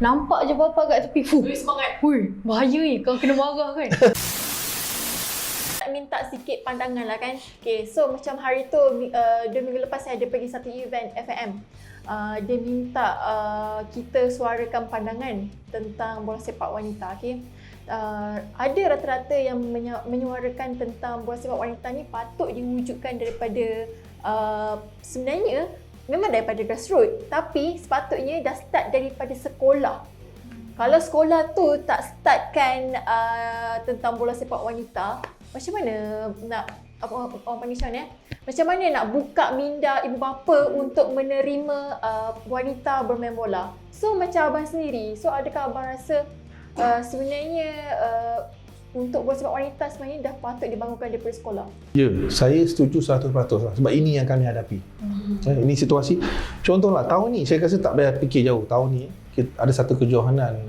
Nampak je bapa kat tepi. Semangat. Hui, bahaya ni. Kau kena marah kan. Minta sikit pandangan lah kan. Okay, so macam hari tu, 2 minggu lepas saya ada pergi satu event FAM. Dia minta kita suarakan pandangan tentang bola sepak wanita. Okay. Ada rata-rata yang menyuarakan tentang bola sepak wanita ni patut diwujudkan daripada sebenarnya memang daripada grassroots, tapi sepatutnya dah start daripada sekolah. Kalau sekolah tu tak startkan tentang bola sepak wanita, macam mana nak orang panggil macam mana? Macam mana nak buka minda ibu bapa untuk menerima wanita bermain bola? So macam abang sendiri, so adakah abang rasa sebenarnya untuk bola sepak wanita sebenarnya dah patut dibangunkan daripada sekolah? Ya, saya setuju 100% lah. Sebab ini yang kami hadapi. Ini situasi. Contohlah, tahun ni saya rasa tak payah fikir jauh. Tahun ni ada satu kejohanan.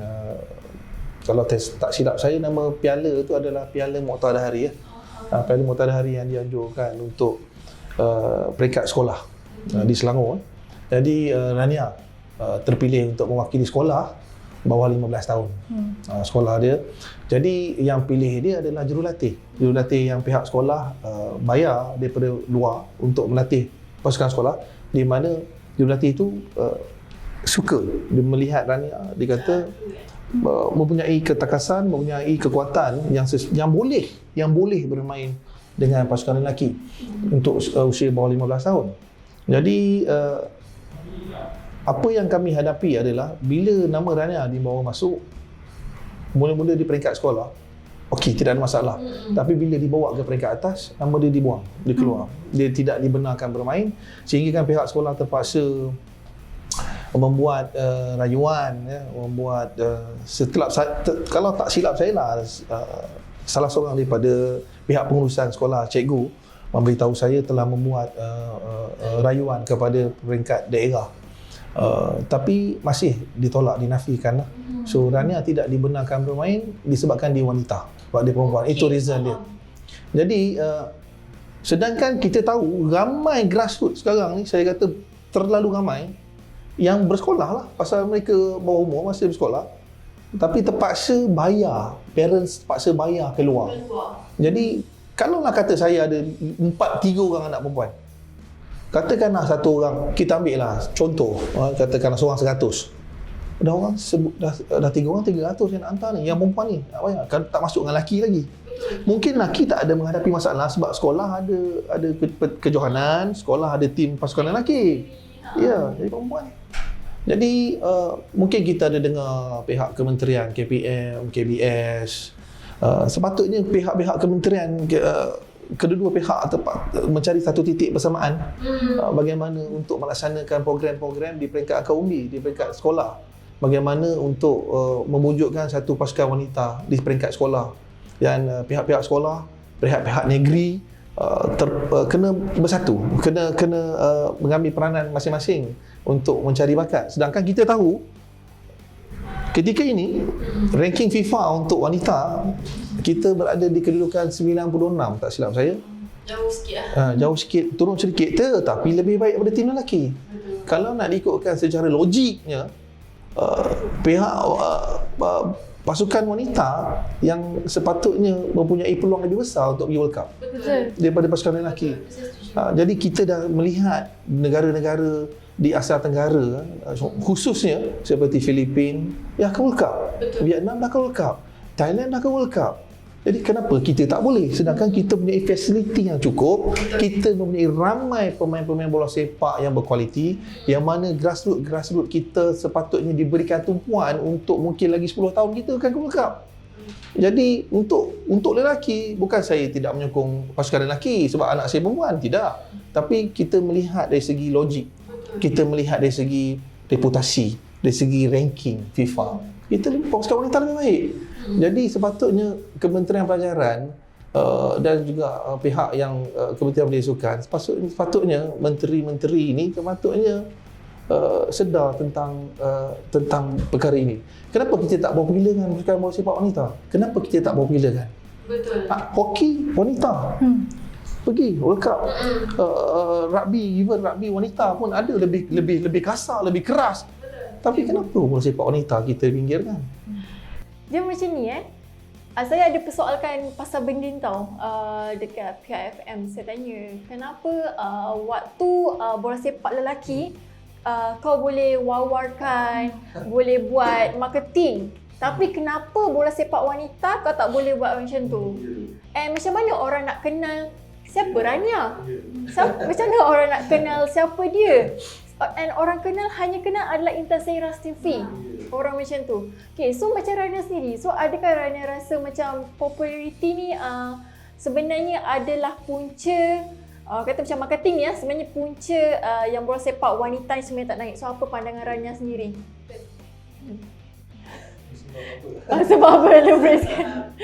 Kalau tak silap saya, nama piala tu adalah Piala Muqtada Hari. Piala Muqtada Hari yang dianjurkan untuk peringkat sekolah di Selangor. Jadi Rania terpilih untuk mewakili sekolah bawah 15 tahun. Sekolah dia. Jadi yang pilih dia adalah jurulatih. Jurulatih yang pihak sekolah bayar daripada luar untuk melatih pasukan sekolah, di mana jurulatih itu suka dia melihat Rania, dia kata mempunyai ketakasan, mempunyai kekuatan yang boleh bermain dengan pasukan lelaki untuk usia bawah 15 tahun. Jadi apa yang kami hadapi adalah bila nama Rania dibawa masuk mula-mula di peringkat sekolah, okey, tidak ada masalah. Tapi bila dibawa ke peringkat atas, nama dia dibuang, dia keluar. Dia tidak dibenarkan bermain, sehingga kan pihak sekolah terpaksa membuat rayuan, membuat kalau tak silap saya lah, salah seorang daripada pihak pengurusan sekolah, cikgu, memberitahu saya telah membuat rayuan kepada peringkat daerah. Tapi masih ditolak, dinafikan lah. So Rania tidak dibenarkan bermain disebabkan dia wanita, sebab dia perempuan. Itu reason dia. Jadi sedangkan kita tahu ramai grassroots sekarang ni, saya kata terlalu ramai yang bersekolah lah, pasal mereka bawah umur masih bersekolah, tapi terpaksa bayar, parents terpaksa bayar keluar. Jadi kalau nak kata saya ada 3 orang anak perempuan, katakanlah satu orang, kita ambil lah contoh, katakanlah seorang 100, dah orang dah 3 orang 300 yang nak hantar ni, yang perempuan ni nak bayar, kan tak masuk dengan lelaki lagi. Mungkin lelaki tak ada menghadapi masalah sebab sekolah ada kejohanan, sekolah ada tim pasukan lelaki. Ya, jadi perempuan. Jadi mungkin kita ada dengar pihak kementerian, KPM, KBS, sepatutnya pihak-pihak kementerian, kedua-dua pihak mencari satu titik bersamaan bagaimana untuk melaksanakan program-program di peringkat akar umbi, di peringkat sekolah, bagaimana untuk memwujudkan satu pasukan wanita di peringkat sekolah, dan pihak-pihak sekolah, pihak-pihak negeri kena bersatu, kena mengambil peranan masing-masing untuk mencari bakat. Sedangkan kita tahu ketika ini ranking FIFA untuk wanita kita berada di kedudukan 96, tak silap saya. Jauh sikit lah. Jauh sikit, turun sedikit, tetapi lebih baik daripada tim lelaki. Kalau nak diikutkan secara logiknya, pihak pasukan wanita yang sepatutnya mempunyai peluang lebih besar untuk pergi World Cup daripada pasukan lelaki. Jadi kita dah melihat negara-negara di Asia Tenggara, khususnya seperti Filipina, ke World Cup. Vietnam dah ke World Cup. Thailand dah ke World Cup. Jadi kenapa kita tak boleh? Sedangkan kita mempunyai fasiliti yang cukup, kita mempunyai ramai pemain-pemain bola sepak yang berkualiti, yang mana grassroots kita sepatutnya diberikan tumpuan untuk mungkin lagi 10 tahun kita akan ke World Cup. Jadi untuk lelaki, bukan saya tidak menyokong pasukan lelaki sebab anak saya perempuan, tidak. Tapi kita melihat dari segi logik, kita melihat dari segi reputasi, dari segi ranking FIFA, kita pasukan wanita lebih baik. Jadi sepatutnya Kementerian Pelajaran dan juga pihak yang Kementerian Pendidikan Sukan, sepatutnya menteri-menteri ini sepatutnya sedar tentang perkara ini. Kenapa kita tak popular dengan pasukan bola sepak wanita? Kenapa kita tak popular kan? Betul. Hoki wanita pergi World Cup. Rugby, even rugby wanita pun ada lebih kasar, lebih keras. Tapi kenapa bola sepak wanita kita pinggirkan? Dia macam ni saya ada persoalkan pasal benda ni tau dekat pihak FM. Saya tanya, kenapa waktu bola sepak lelaki kau boleh wawarkan, boleh buat marketing, tapi kenapa bola sepak wanita kau tak boleh buat macam tu? Macam mana orang nak kenal siapa Rania? Macam mana orang nak kenal siapa dia? And orang hanya kenal adalah Intan Sairas TV. Orang macam tu. Okay, so macam Rania sendiri, so adakah Rania rasa macam populariti ni sebenarnya adalah punca kata macam marketing ni sebenarnya punca yang bola sepak wanita ni sebenarnya tak naik. So apa pandangan Rania sendiri? Sebab apa Leverage kan?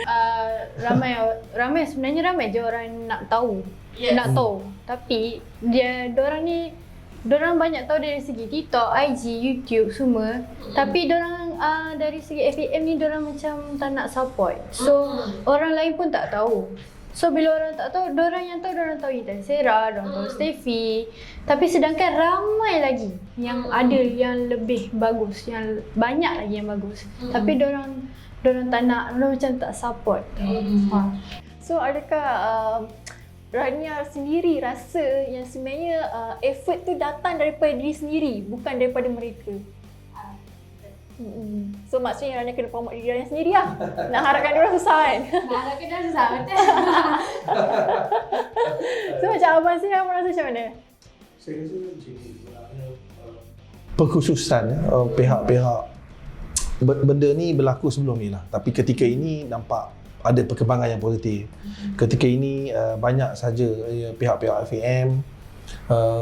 Ramai sebenarnya ramai je orang nak tahu. Nak tahu. Tapi diorang banyak tahu dari segi TikTok, IG, YouTube semua. Tapi diorang dari segi FAM ni diorang macam tak nak support. So orang lain pun tak tahu. So bila orang tak tahu, diorang tahu Intan Sairas, diorang tahu Steffi. Tapi sedangkan ramai lagi yang ada yang lebih bagus, yang banyak lagi yang bagus. Tapi diorang tak nak, diorang macam tak support. So adakah Rania sendiri rasa yang sebenarnya effort tu datang daripada diri sendiri, bukan daripada mereka? So maksudnya Rania kena promote diri Rania sendiri lah. Nak harapkan dia orang susah kan? Nak harapkan dia susah, betul. So macam abang saya, abang rasa macam mana? Saya rasa macam ni sebenarnya perkhususan pihak-pihak benda ni berlaku sebelum ni lah. Tapi ketika ini nampak ada perkembangan yang positif. Ketika ini banyak saja pihak-pihak FAM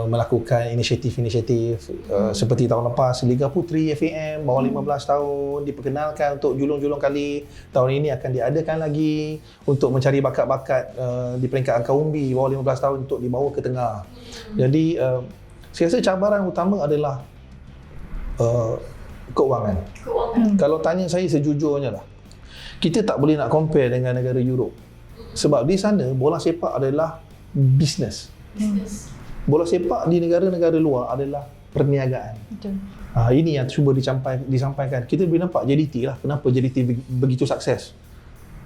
melakukan inisiatif-inisiatif seperti tahun lepas Liga Puteri FAM bawah 15 tahun diperkenalkan untuk julung-julung kali. Tahun ini akan diadakan lagi untuk mencari bakat-bakat di peringkat angka umbi bawah 15 tahun untuk dibawa ke tengah. Jadi saya rasa cabaran utama adalah keuangan. Kalau tanya saya sejujurnya lah, kita tak boleh nak compare dengan negara Europe. Sebab di sana bola sepak adalah bisnes. Bola sepak di negara-negara luar adalah perniagaan. Betul. Ini yang cuba disampaikan. Kita boleh nampak JDT lah. Kenapa JDT begitu sukses.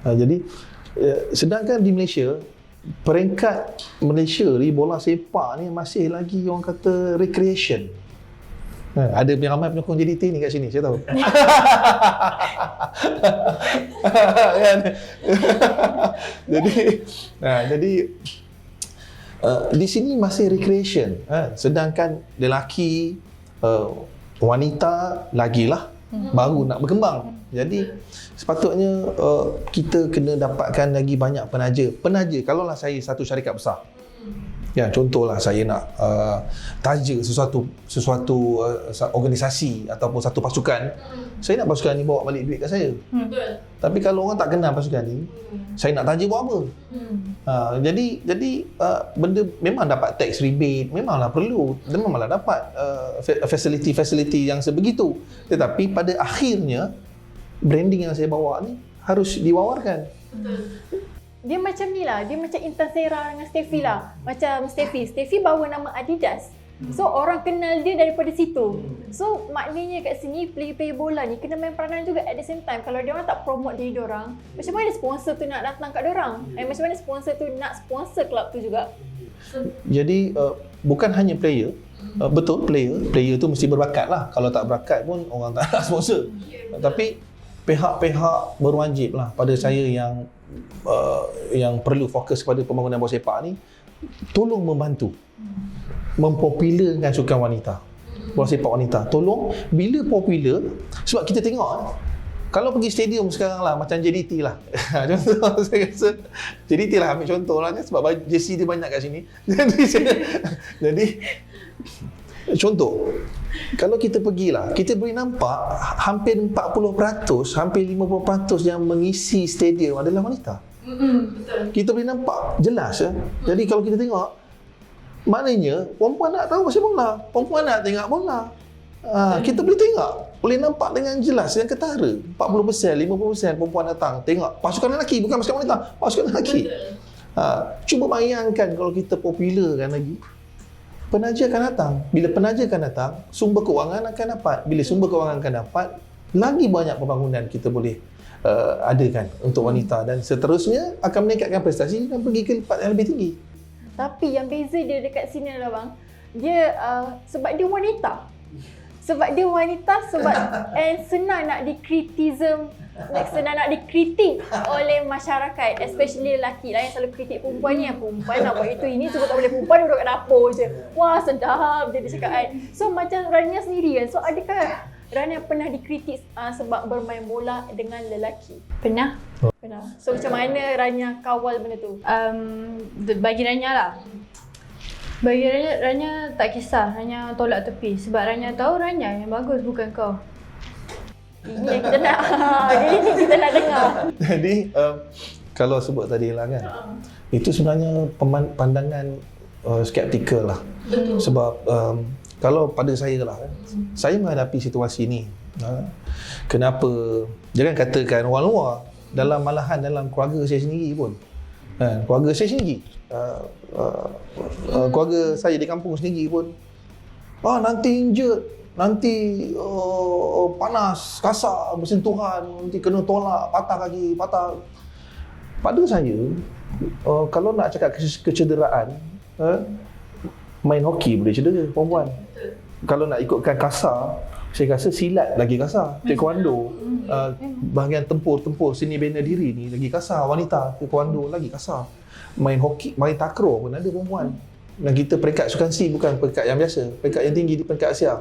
Jadi sedangkan di Malaysia, peringkat Malaysia di bola sepak ni masih lagi orang kata recreation. Ada yang ramai penyokong JDT ni kat sini, saya tahu. Kan? Jadi di sini masih recreation. Sedangkan lelaki, wanita lagilah baru nak berkembang. Jadi sepatutnya kita kena dapatkan lagi banyak penaja. Kalaulah saya satu syarikat besar, ya, contohlah saya nak taja sesuatu organisasi ataupun satu pasukan, saya nak pasukan ni bawa balik duit kat saya. Betul. Tapi kalau orang tak kenal pasukan ni, saya nak taja buat apa? Jadi benda memang dapat tax rebate, memanglah perlu, dan memanglah dapat facility yang sebegitu. Tetapi pada akhirnya branding yang saya bawa ni harus diwawarkan. Dia macam ni lah, dia macam Intan Sairas dengan Steffi lah. Macam Steffi bawa nama Adidas. So orang kenal dia daripada situ. So maknanya kat sini player-player bola ni kena main peranan juga at the same time. Kalau dia orang tak promote diri dia orang, macam mana sponsor tu nak datang kat dia orang? Macam mana sponsor tu nak sponsor klub tu juga? Jadi bukan hanya player, betul player tu mesti berbakat lah. Kalau tak berbakat pun orang tak nak sponsor. Tapi pihak-pihak berwajib lah pada saya yang perlu fokus pada pembangunan bola sepak ni, tolong membantu mempopularkan sukan wanita, bola sepak wanita. Tolong bila popular, sebab kita tengok kalau pergi stadium sekarang lah macam JDT lah. Contoh saya rasa JDT lah ambil contoh lah kan, sebab jersey dia banyak kat sini. Jadi contoh, kalau kita pergilah, kita boleh nampak hampir 40%, hampir 50% yang mengisi stadium adalah wanita. Betul. Kita boleh nampak jelas ya. Jadi kalau kita tengok, maknanya perempuan nak tahu pasal bola, perempuan nak tengok bola. Kita boleh tengok, boleh nampak dengan jelas, yang ketara 40%, 50% perempuan datang tengok pasukan lelaki, bukan pasukan wanita, pasukan lelaki. Cuba bayangkan kalau kita popularkan lagi, penaja akan datang. Bila penaja akan datang, sumber kewangan akan dapat. Bila sumber kewangan akan dapat, lagi banyak pembangunan kita boleh adakan untuk wanita dan seterusnya akan meningkatkan prestasi dan pergi ke tempat yang lebih tinggi. Tapi yang beza dia dekat sini adalah bang, dia sebab dia wanita. Sebab dia wanita, sebab senang nak senang nak dikritik oleh masyarakat, especially lelaki lah yang selalu kritik perempuan ni. Perempuan nak buat itu, ini semua tak boleh, perempuan duduk kat dapur je. Wah sedap dia cakap kan. So macam Rania sendiri kan, so adakah Rania pernah dikritik sebab bermain bola dengan lelaki? Pernah. Pernah. So macam mana Rania kawal benda tu? Bagi Rania lah. Bagi Rania tak kisah. Rania tolak tepi. Sebab Rania tahu Rania yang bagus, bukan kau. Ini yang kita nak. Jadi ni kita nak dengar. Jadi kalau sebut tadi lah kan, itu sebenarnya pandangan skeptikal lah. Betul. Sebab kalau pada saya lah, saya menghadapi situasi ni. Kenapa? Jangan katakan orang luar, dalam malahan dalam keluarga saya sendiri pun. Keluarga saya sendiri. Keluarga saya di kampung sendiri pun. Nanti injured, nanti panas, kasar, bersentuhan, nanti kena tolak, patah kaki, patah. Pada saya, kalau nak cakap kecederaan, main hoki boleh cedera perempuan. Kalau nak ikutkan kasar, saya rasa silat lagi kasar. Taekwondo, bahagian tempur seni bina diri ni lagi kasar. Wanita taekwondo lagi kasar. Main hoki, main takraw pun ada perempuan. Dan kita peringkat sukan C bukan peringkat yang biasa, peringkat yang tinggi di peringkat Asia.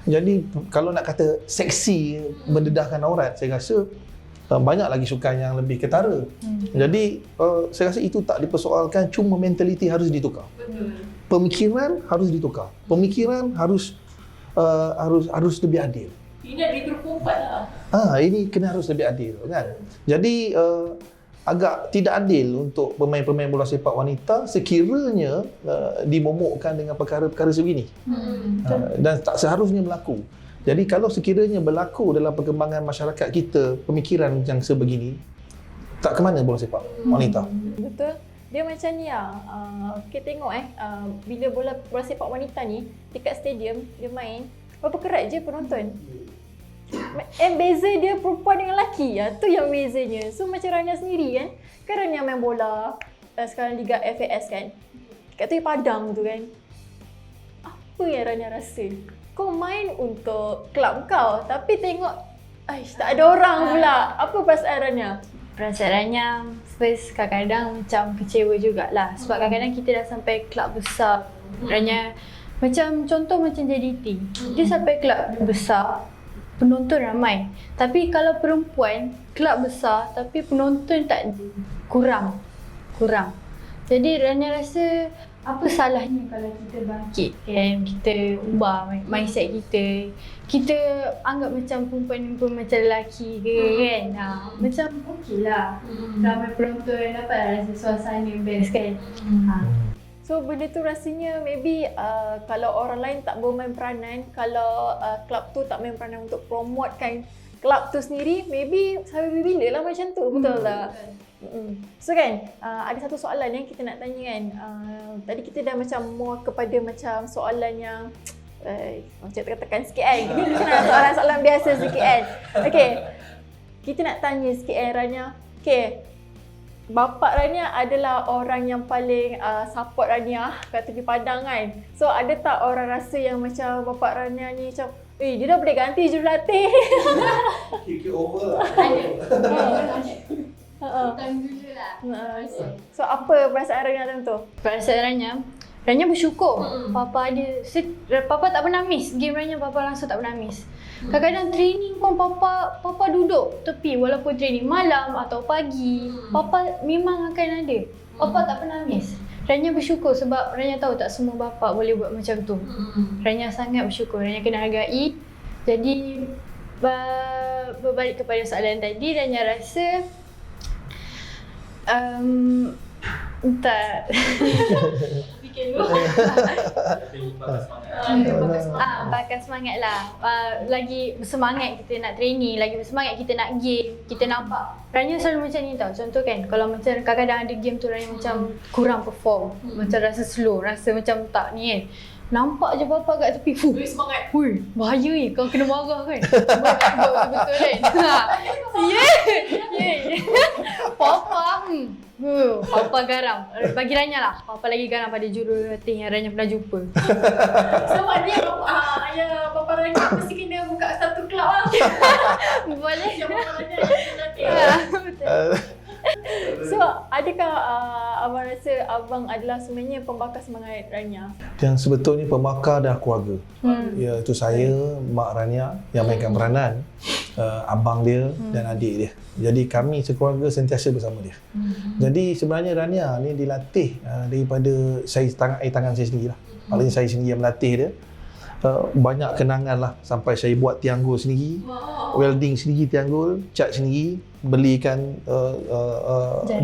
Jadi kalau nak kata seksi mendedahkan aurat, saya rasa banyak lagi sukan yang lebih ketara. Jadi saya rasa itu tak dipersoalkan, cuma mentaliti harus ditukar. Pemikiran harus ditukar. Pemikiran harus lebih adil. Ini nak diperempat lah. Ini kena harus lebih adil kan. Jadi agak tidak adil untuk pemain-pemain bola sepak wanita sekiranya dimomokkan dengan perkara-perkara sebegini. Dan tak seharusnya berlaku. Jadi kalau sekiranya berlaku dalam perkembangan masyarakat kita pemikiran yang sebegini, tak ke mana bola sepak wanita. Betul. Dia macam ni lah, kita tengok bila bola sepak wanita ni dekat stadium dia main, berapa kerat je penonton. Beza dia perempuan dengan lelaki lah, tu yang bezanya. So macam Rania sendiri kan Rania main bola sekarang Liga FAS kan, kat tepi padang tu kan. Apa yang Rania rasa? Kau main untuk kelab kau, tapi tengok tak ada orang pula. Apa perasaan Rania? Perasaan Rania first kadang-kadang macam kecewa jugalah. Sebab kadang-kadang kita dah sampai kelab besar. Rania macam contoh macam JDT. Dia sampai kelab besar, penonton ramai. Tapi kalau perempuan, kelab besar tapi penonton tak kurang. Jadi Rania rasa apa salahnya kalau kita bangkit kan, kita ubah mindset kita. Kita anggap macam perempuan ni pun macam lelaki ke kan. Macam okeylah. Ramai penonton dapat rasa suasana best kan. So benda tu rasanya maybe kalau orang lain tak bermain peranan, kalau klub tu tak main peranan untuk promotekan klub tu sendiri, maybe sampai bila lah macam tu, betul tak? So kan, ada satu soalan yang kita nak tanya kan. Tadi kita dah macam more kepada macam soalan yang macam tekan sikit kan. Kita nak soalan-soalan biasa sikit kan. Okay, kita nak tanya sikit Rania. Okay, bapa Rania adalah orang yang paling support Rania kat tepi padang kan. So ada tak orang rasa yang macam bapa Rania ni macam dia dah boleh ganti jurulatih. Kira over lah. So apa perasaan Rania dalam tu? Perasaan Rania bersyukur. Papa tak pernah miss game Rania, papa langsung tak pernah miss. Kadang-kadang training pun papa duduk tepi walaupun training malam atau pagi, papa memang akan ada. Papa tak pernah miss. Rania bersyukur sebab Rania tahu tak semua bapa boleh buat macam tu. Rania sangat bersyukur, Rania kena hargai. Jadi berbalik kepada soalan tadi, Rania rasa tak fikir dulu. Bakar semangat lah. Lagi bersemangat kita nak training, lagi bersemangat kita nak game. Kita nampak Rania selalu macam ni tau. Contoh kan, kalau macam kadang-kadang ada game tu Rania macam kurang perform, macam rasa slow, rasa macam tak ni kan. Nampak je bapa kat tepi. Fuh. Semangat. Hui, bahaya ni. Kau kena marah kan? Betul-betul kan? Papa, Papa garam. Bagi Rania lah. Papa lagi garam pada jurulatih yang Rania pernah jumpa. So maknanya ayah Bapa Rania mesti kena buka satu kelab lah. Boleh. Yang Bapa Rania latih. So adakah abang rasa abang adalah sebenarnya pembakar semangat Rania? Yang sebetulnya pembakar dah keluarga. Iaitu saya, Mak Rania yang mainkan peranan, abang dia dan adik dia. Jadi kami sekeluarga sentiasa bersama dia. Jadi sebenarnya Rania ni dilatih daripada saya tangan saya sendiri lah. Maknanya saya sendiri yang melatih dia. Banyak kenangan lah sampai saya buat tianggul sendiri, welding sendiri tianggul, cat sendiri, belikan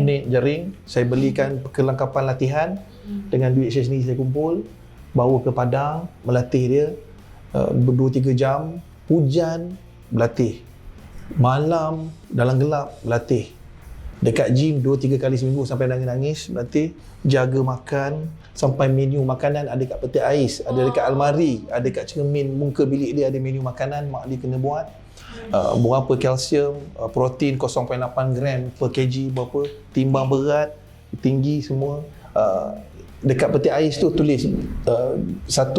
net jaring, saya belikan kelengkapan latihan dengan duit saya sendiri saya kumpul, bawa ke Padang, melatih dia 2-3 jam, hujan berlatih, malam dalam gelap berlatih, dekat gym 2-3 kali seminggu sampai nangis-nangis berlatih, jaga makan sampai menu makanan ada kat peti ais, ada dekat almari, ada kat cermin muka bilik dia ada menu makanan mak dia kena buat. Berapa kalsium, protein 0.8 gram per kg, berapa timbang berat, tinggi semua. Dekat peti ais tu tulis 1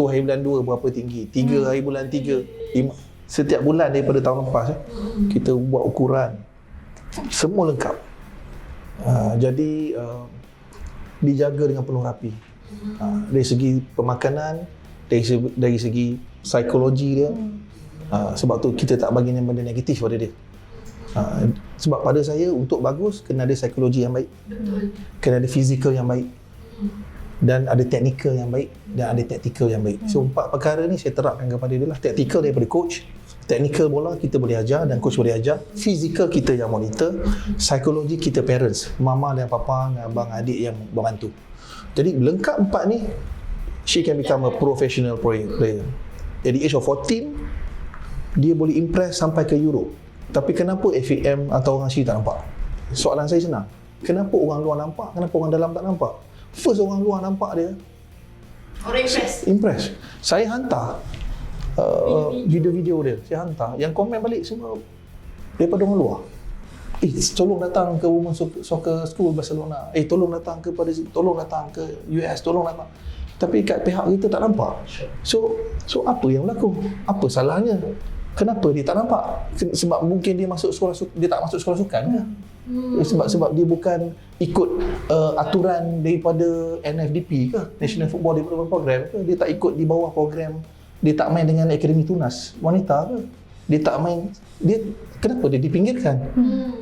hari bulan 2 berapa tinggi, 3 hari bulan 3, 5. Setiap bulan daripada tahun lepas kita buat ukuran. Semua lengkap. Jadi dijaga dengan penuh rapi. Dari segi pemakanan, dari segi psikologi dia. Sebab tu kita tak bagi benda negatif pada dia. Sebab pada saya untuk bagus kena ada psikologi yang baik, kena ada fizikal yang baik, dan ada teknikal yang baik, dan ada taktikal yang baik. So 4 perkara ni saya terapkan kepada dia lah. Taktikal daripada coach, teknikal bola kita boleh ajar dan coach boleh ajar, fizikal kita yang monitor, psikologi kita parents, mama dan papa dan abang adik yang membantu. Jadi lengkap 4 ni, she can become a professional player. At the age of 14, dia boleh impress sampai ke Europe. Tapi kenapa FAM atau orang sini tak nampak? Soalan saya senang. Kenapa orang luar nampak? Kenapa orang dalam tak nampak? First orang luar nampak dia, Orang impress. Saya hantar video-video dia. Saya hantar. Yang komen balik semua daripada orang luar. Tolong datang ke Women's Soccer School Barcelona. Tolong datang ke US, tolong datang. Tapi kat pihak kita tak nampak. So apa yang berlaku? Apa salahnya? Kenapa dia tak nampak? Sebab mungkin dia masuk sekolah dia tak masuk sekolah sukan ke? Sebab dia bukan ikut aturan daripada NFDP ke, National Football Development Program ke? Dia tak ikut di bawah program, dia tak main dengan Akademi Tunas Wanita ke? Dia tak main, kenapa dia dipinggirkan?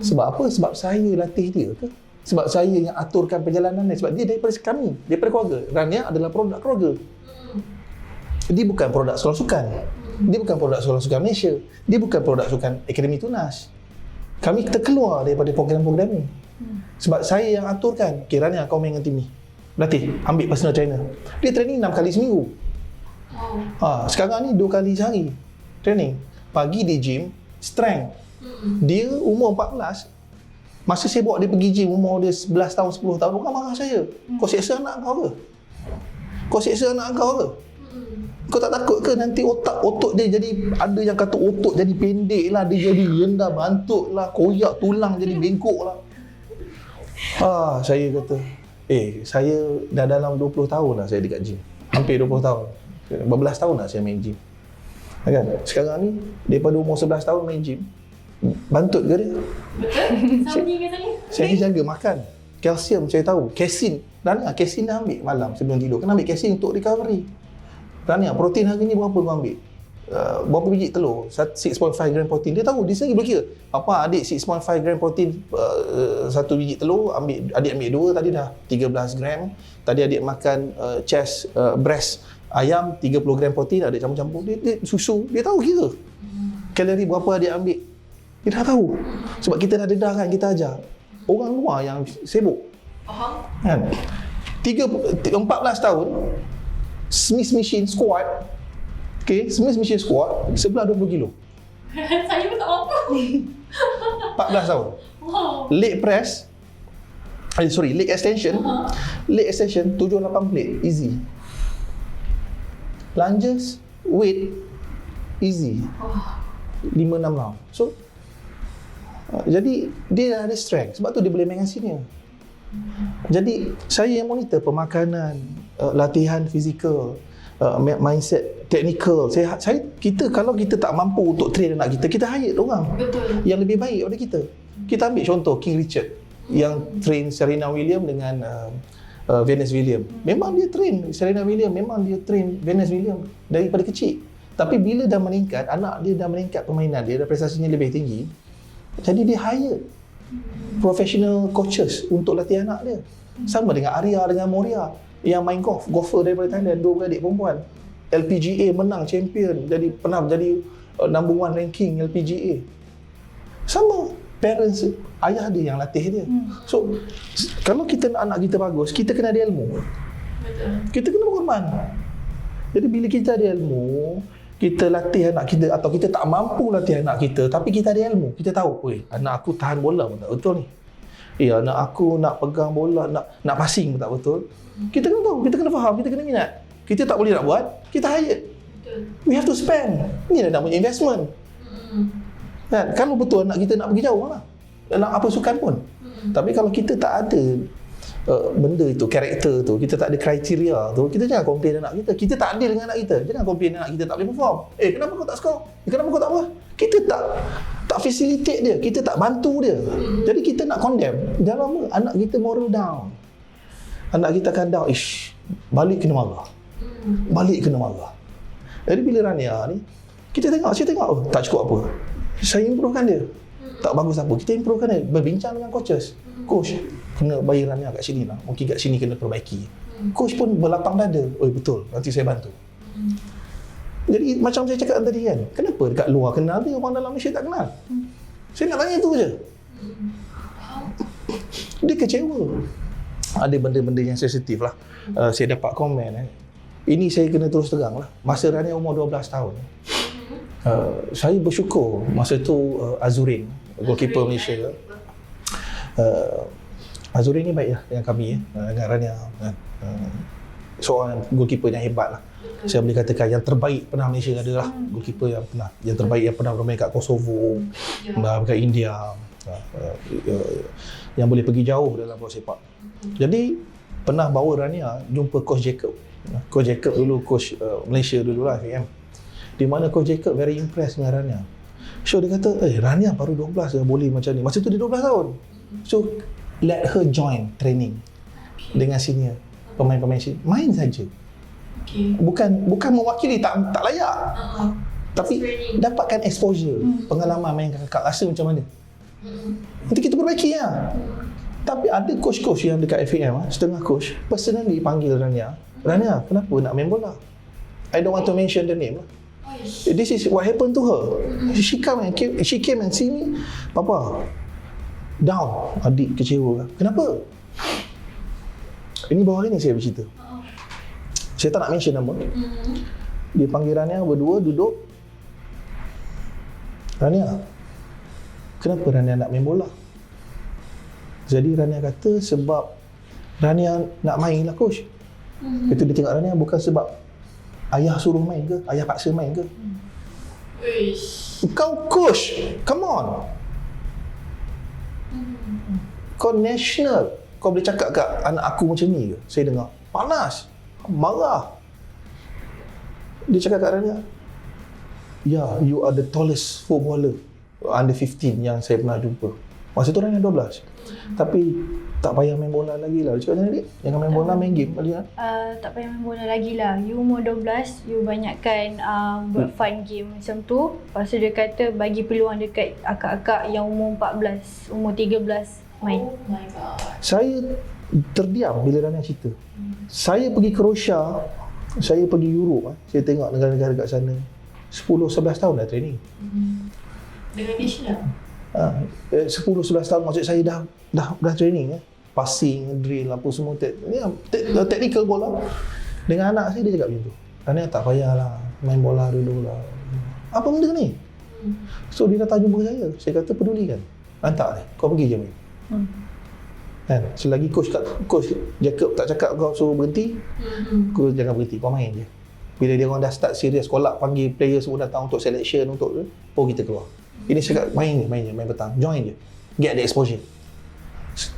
Sebab apa? Sebab saya latih dia ke? Sebab saya yang aturkan perjalanan dia. Sebab dia daripada kami, daripada keluarga. Rania adalah produk keluarga. Dia bukan produk sekolah sukan. Dia bukan produk sekolah sukan Malaysia. Dia bukan produk sukan Akademi Tunas. Kami terkeluar daripada program-program ni. Sebab saya yang aturkan. Okay, Rania kau main dengan tim ni. Berlatih, ambil personal trainer. Dia training 6 kali seminggu. Sekarang ni 2 kali sehari training. Pagi di gym, strength. Dia umur 14. Masa saya bawa dia pergi gym, umur dia 11 tahun, 10 tahun, orang marah saya. Kau seksa anak kau ke? Kau seksa anak kau ke? Kau tak takut ke nanti otot dia jadi, ada yang kata otot jadi pendek lah, dia jadi rendah bantuk lah, koyak tulang jadi bengkok lah. Saya kata, saya dah dalam 20 tahun lah saya dekat gym. Hampir 20 tahun. 12 tahun lah saya main gym. Kan? Sekarang ni, daripada umur 11 tahun main gym, bantut ke dia? Betul? Sama dia ke saya jaga makan. Kalsium saya tahu. Kesin. Kesin dah ambil malam sebelum tidur. Kena ambil kesin untuk recovery. Protein hari ni berapa kau ambil? Berapa biji telur? 6.5 gram protein. Dia tahu, dia sendiri berkira. Apa adik 6.5 gram protein, 1 biji telur, adik ambil 2, tadi dah 13 gram. Tadi adik makan chest, breast ayam, 30 gram protein, adik campur-campur. Dia susu, dia tahu kira. Kalori berapa adik ambil. Dia dah tahu. Sebab kita dah dedah kan, kita ajar. Orang luar yang sibuk. Kan? 14 tahun, Smith machine squat. Okay, Smith machine squat sebelah 20 kilo. Saya pun tak mampu. 14 tahun. Wow. Leg press, leg extension. Leg extension 7-8 plate, easy. Lunges, weight, easy. 5-6 round. So, jadi dia ada strength. Sebab tu dia boleh main dengan senior. Jadi, saya yang monitor pemakanan, latihan fizikal, mindset, technical. Kita kalau kita tak mampu untuk train anak kita, kita hire orang yang lebih baik daripada kita. Kita ambil contoh King Richard yang train Serena Williams dengan Venus Williams. Memang dia train Serena Williams, memang dia train Venus Williams daripada kecil. Tapi bila dah meningkat, anak dia dah meningkat permainan dia, dah prestasinya lebih tinggi, jadi dia hire professional coaches untuk latih anak dia. Sama dengan Arya dengan Moria yang main golfer daripada Thailand, 2 beradik perempuan. LPGA menang champion, pernah jadi number 1 ranking LPGA. Sama, parents, ayah dia yang latih dia. So, kalau kita nak anak kita bagus, kita kena ada ilmu. Kita kena berkorban. Jadi bila kita ada ilmu, kita latih anak kita, atau kita tak mampu latih anak kita, tapi kita ada ilmu, kita tahu, anak aku tahan bola pun tak betul ni. Anak aku nak pegang bola, nak passing pun tak betul. Kita kena tahu, kita kena faham, kita kena minat. Kita tak boleh nak buat, kita hire. We have to spend. Ini namanya investment. Kan? Kalau betul anak kita nak pergi jauh lah, nak apa sukan pun. Tapi kalau kita tak ada benda itu, karakter tu, kita tak ada kriteria tu, kita jangan komplain anak kita. Kita tak adil dengan anak kita. Jangan komplain anak kita tak boleh perform. Kenapa kau tak score? Kenapa kau tak apa? Kita tak facilitate dia, kita tak bantu dia. Jadi kita nak condemn. Dah lama anak kita moral down. Anak kita akan down, balik kena marah. Balik kena marah. Jadi bila Rania ni, saya tengok, tak cukup apa. Saya improvekan dia. Tak bagus apa, kita improvekan dia. Berbincang dengan coaches. Coach, kena bayar Rania kat sini lah. Mungkin kat sini kena perbaiki. Coach pun berlapang dada. Betul, nanti saya bantu. Jadi macam saya cakap tadi kan, kenapa dekat luar kenal dia, orang dalam Malaysia tak kenal? Saya nak tanya tu je. Dia kecewa. Ada benda-benda yang sensitif lah. Saya dapat komen. Ini saya kena terus terang lah. Masa Rania umur 12 tahun, saya bersyukur masa tu Azurin, goalkeeper Malaysia. Azurin ni baik lah dengan kami dengan Rania. Seorang goalkeeper yang hebat lah. Saya boleh katakan yang terbaik pernah Malaysia adalah goalkeeper yang terbaik yang pernah bermain kat Kosovo, kat India, yang boleh pergi jauh dalam bola sepak. Jadi pernah bawa Rania jumpa Coach Jacob. Coach Jacob dulu coach Malaysia dulu lah, FM. Di mana Coach Jacob very impressed dengan Rania. So dia kata, Rania baru 12 dah boleh macam ni. Masa tu dia 12 tahun. So let her join training dengan senior pemain-pemain sini. Main saja. Bukan mewakili, tak layak. Tapi dapatkan exposure, pengalaman main kakak, rasa macam mana. Nanti kita perbaiki lah. Tapi ada coach-coach yang dekat FAM, setengah coach personally panggil Rania, kenapa nak main bola? I don't want to mention the name. This is what happened to her. She came and see me, Papa, down, adik kecewa. Kenapa? Ini baru hari ni saya bercerita. Saya tak nak mention nama. Dia panggil Rania berdua duduk. Rania, kenapa Rania nak main bola? Jadi Rania kata sebab Rania nak main lah coach. Itu dia tengok Rania bukan sebab ayah suruh main ke, ayah paksa main ke. Kau coach, come on. Kau national, kau boleh cakap kat anak aku macam ni ke? Saya dengar panas, marah. Dia cakap kat Rania, you are the tallest footballer under 15 yang saya pernah jumpa. Masa tu Rania 12. Tapi tak payah main bola lagi lah. Dia cakap macam ni, jangan main bola, main game lagi lah. Tak payah main bola lagi lah. You umur 12, you banyakkan buat fun game macam tu. Lepas tu dia kata bagi peluang dekat akak-akak yang umur 14, umur 13 main. Oh my god. Saya terdiam bila Rania cerita. Saya pergi Croatia, saya pergi Europe, saya tengok negara-negara kat sana 10-11 tahun dah training. Dengan national? 10-11 tahun maksud saya dah training passing, drill apa semua technical bola. Dengan anak saya dia cakap macam tu. Rania tak payahlah main bola dulu lah. Apa benda ni? So dia datang jumpa saya. Saya kata pedulikan. Hantar dia. Kau pergi je main. Kan? Selagi coach Jacob tak cakap kau suruh berhenti, kau jangan berhenti, kau main je. Bila dia orang dah start serius, sekolah panggil player semua datang untuk selection, untuk kita keluar. Ini cakap main petang, join je, get the exposure.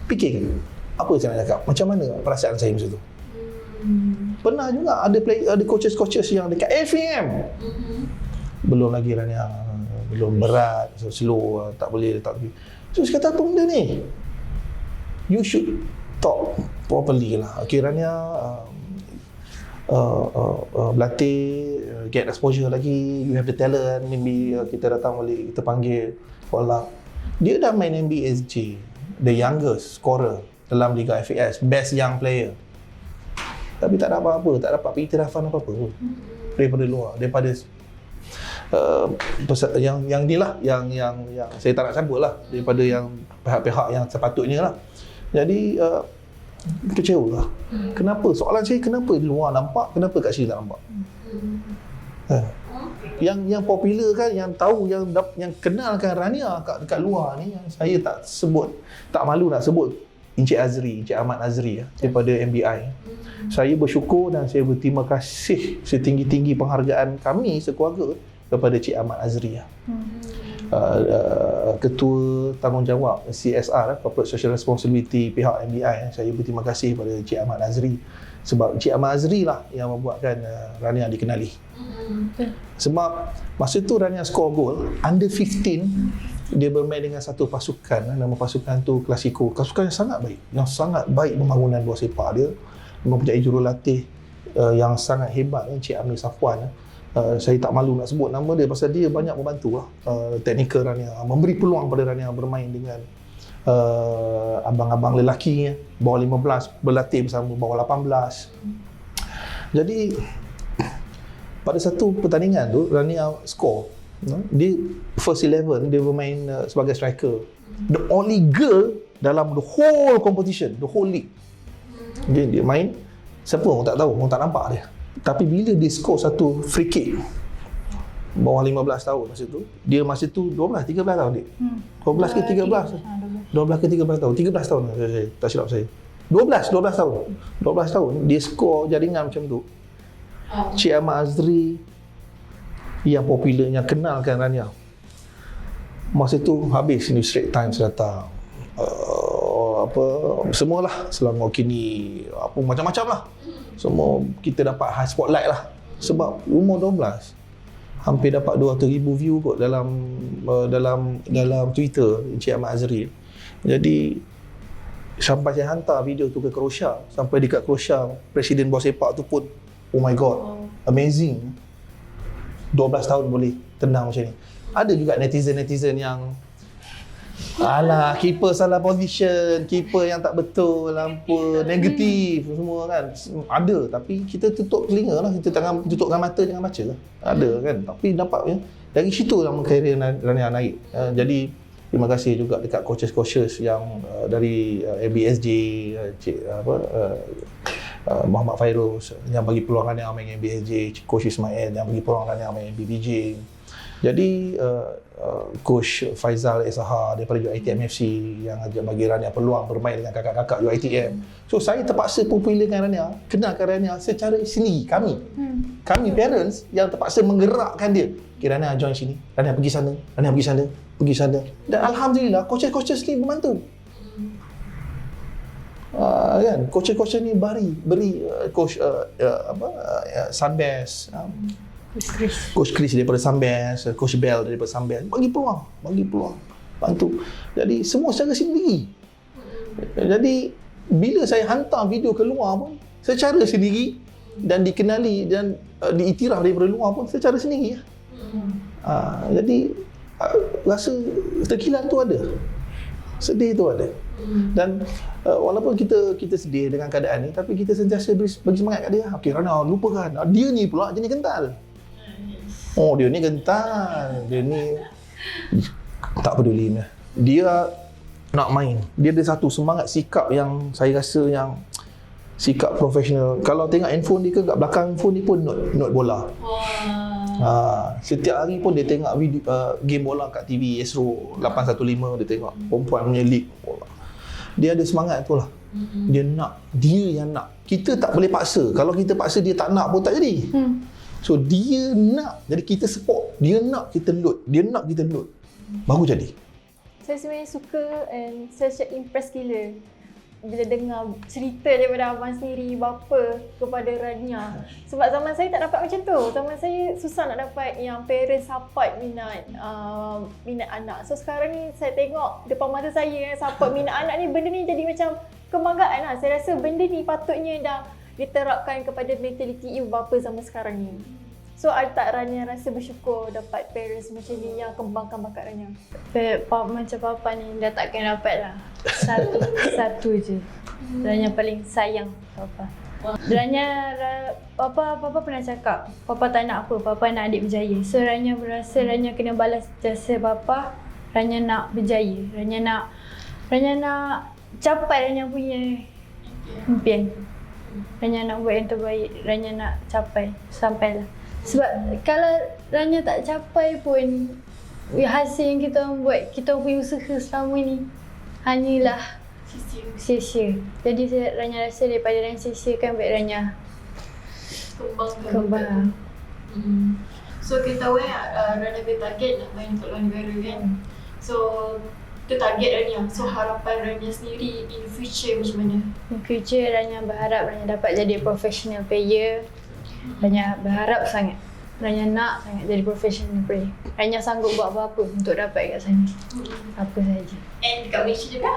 Fikirkan, apa saya nak cakap, macam mana perasaan saya masa tu. Pernah juga ada coaches yang dekat FAM. Belum lagi Rania, belum berat, slow, tak boleh. So saya kata apa benda ni? You should talk properly lah. Okay, Rania berlatih, get exposure lagi, you have the talent, maybe kita datang balik, kita panggil sekolah. Dia dah main NBSJ, the youngest scorer dalam Liga FAS, best young player. Tapi tak ada apa-apa, tak dapat pengiktirafan apa-apa pun daripada luar, daripada yang ni lah, yang saya tak nak cabut lah, daripada yang pihak-pihak yang sepatutnya lah. Jadi kecewa lah. Kenapa? Soalan saya, kenapa di luar nampak, kenapa kat sini tak nampak? Yang popular kan, yang tahu, yang kenalkan Rania kat luar ni, yang saya tak malu nak sebut, Encik Ahmad Azri daripada MBI. Saya bersyukur dan saya berterima kasih setinggi-tinggi penghargaan kami sekeluarga kepada Cik Ahmad Azri. Ketua tanggungjawab CSR, Corporate Social Responsibility pihak MBI. Saya berterima kasih kepada Cik Ahmad Azri, sebab Cik Ahmad Azri lah yang membuatkan Rania dikenali. Sebab masa tu Rania score gol under 15, dia bermain dengan satu pasukan, nama pasukan tu Klasiko. Pasukan yang sangat baik pembangunan bola sepak dia, mempunyai jurulatih yang sangat hebat, Encik Amir Safwan. Saya tak malu nak sebut nama dia pasal dia banyak membantu teknikal Rania, memberi peluang pada Rania bermain dengan abang-abang lelaki bawah 15, berlatih bersama bawah 18. Jadi pada satu pertandingan tu Rania score, dia first 11, dia bermain sebagai striker, the only girl dalam the whole competition, the whole league. Dia main, siapa orang tak tahu, orang tak nampak dia. Tapi bila dia score satu free kick bawah 15 tahun masa tu 13 tahun dia. 12 ke 13? 12 ke 13 tahun. 13 tahun saya tak silap saya. 12 tahun. 12 tahun dia skor jaringan macam tu. Cik Ahmad Azri yang popular, yang kenalkan Rania. Masa tu habis ni Straits Times datang. Semualah Selangor Kini, apa macam-macam lah. Semua kita dapat high spotlight lah. Sebab umur 12 hampir dapat 200,000 view kot dalam Twitter Encik Ahmad Azri. Jadi sampai saya hantar video tu ke Croatia, sampai dekat Croatia presiden bola sepak tu pun, oh my god, amazing, 12 tahun boleh tenang macam ni. Ada juga netizen yang alah, keeper salah position, keeper yang tak betul, lampu negatif, semua kan ada. Tapi kita tutup telinga lah, kita tutupkan mata, jangan baca lah. Ada kan, tapi dapat dari situ nama karier Rania naik. Jadi terima kasih juga dekat coaches yang dari MBSJ, Muhammad Fairuz yang bagi peluang Rania main MBSJ, Coach Ismail yang bagi peluang Rania main BBJ. Jadi Coach Faizal Esaha daripada UiTM FC yang bagi Rania peluang bermain dengan kakak-kakak UiTM. So saya terpaksa popularkan Rania, kenalkan Rania secara sendiri. Kami parents yang terpaksa menggerakkan dia. Okay, Rania join sini, Rania pergi sana, Rania pergi sana. Dan alhamdulillah coaches ni membantu. Kan coaches ni beri coach Sunbest, Coach Chris daripada Sunbest, Coach Bell daripada Sunbest, bagi peluang, bantu. Jadi semua secara sendiri. Jadi bila saya hantar video keluar pun secara sendiri, dan dikenali dan diiktiraf daripada luar pun secara sendiri. Jadi rasa terkilan tu ada, sedih tu ada. Dan walaupun kita sedih dengan keadaan ni, tapi kita sentiasa bagi semangat kat dia. Okey Rania, lupakan dia ni pula jenis kental. Oh, dia ni gentar, dia ni tak peduli. Dia nak main. Dia ada satu semangat sikap yang saya rasa yang sikap profesional. Kalau tengok handphone dia, kat belakang handphone dia pun note bola. Setiap hari pun dia tengok video, game bola kat TV Astro 815, dia tengok perempuan punya league bola. Dia ada semangat tu lah. Dia yang nak. Kita tak boleh paksa. Kalau kita paksa dia tak nak pun tak jadi. So dia nak, jadi kita support. Dia nak kita load, baru jadi. Saya sebenarnya suka and saya macam impress gila bila dengar cerita daripada abang sendiri, bapa kepada Rania. Sebab zaman saya tak dapat macam tu. Zaman saya susah nak dapat yang parents support minat anak. So sekarang ni saya tengok depan mata saya yang support minat anak ni, benda ni jadi macam kebanggaan lah. Saya rasa benda ni patutnya dah diterapkan kepada mentaliti ibu bapa zaman sekarang ni. So ada tak Rania rasa bersyukur dapat parents macam ni yang kembangkan bakat Rania? Macam papa ni dah takkan dapat lah. Satu je. Rania paling sayang papa. Rania, papa pernah cakap, papa tak nak apa, papa nak adik berjaya. So Rania berasa Rania kena balas jasa papa. Rania nak berjaya. Rania nak capai Rania punya impian. Rania nak buat yang terbaik. Rania nak capai sampailah. Sebab kalau Rania tak capai pun, hasil yang kita buat, kita punya usaha selama ni hanyalah sia-sia. Jadi Rania rasa daripada Rania sia-siakan, baik Rania kembang. So kita tahu Rania bertarget nak main untuk luar negara kan. So itu target Rania. So harapan Rania sendiri in future macam mana? In future Rania berharap Rania dapat jadi professional player. Rania berharap sangat. Rania nak sangat jadi professional player. Rania sanggup buat apa-apa untuk dapat kat sana. Apa saja. And dekat Malaysia juga?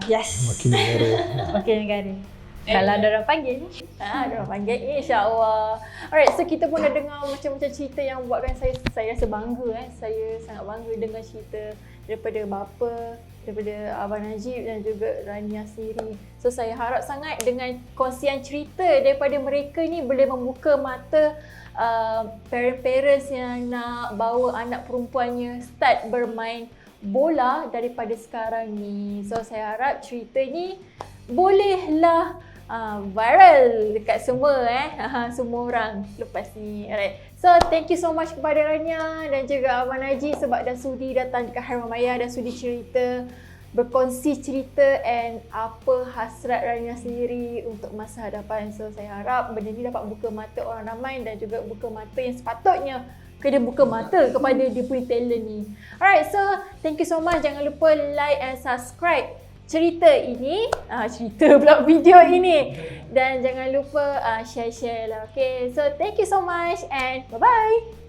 Yes. Makin negara. Wakil negara. Kalau ada orang panggil ni. Ada orang panggil, insya-Allah. Alright, so kita pun dah dengar macam-macam cerita yang buatkan saya rasa bangga. Saya sangat bangga dengar cerita daripada bapa, daripada Abang Najib dan juga Rania sendiri. So saya harap sangat dengan kongsian cerita daripada mereka ni boleh membuka mata parents-parents yang nak bawa anak perempuannya start bermain bola daripada sekarang ni. So saya harap cerita ni bolehlah viral dekat semua semua orang lepas ni. Alright. So thank you so much kepada Rania dan juga Abang Najib sebab dah sudi datang dekat Haiwan Maya, dah sudi cerita, berkongsi cerita and apa hasrat Rania sendiri untuk masa hadapan. So saya harap benda ni dapat buka mata orang ramai dan juga buka mata yang sepatutnya kena buka mata kepada dia punya talent ni. Alright, so thank you so much. Jangan lupa like and subscribe cerita ini, video ini, dan jangan lupa share lah. Okay, so thank you so much and bye bye.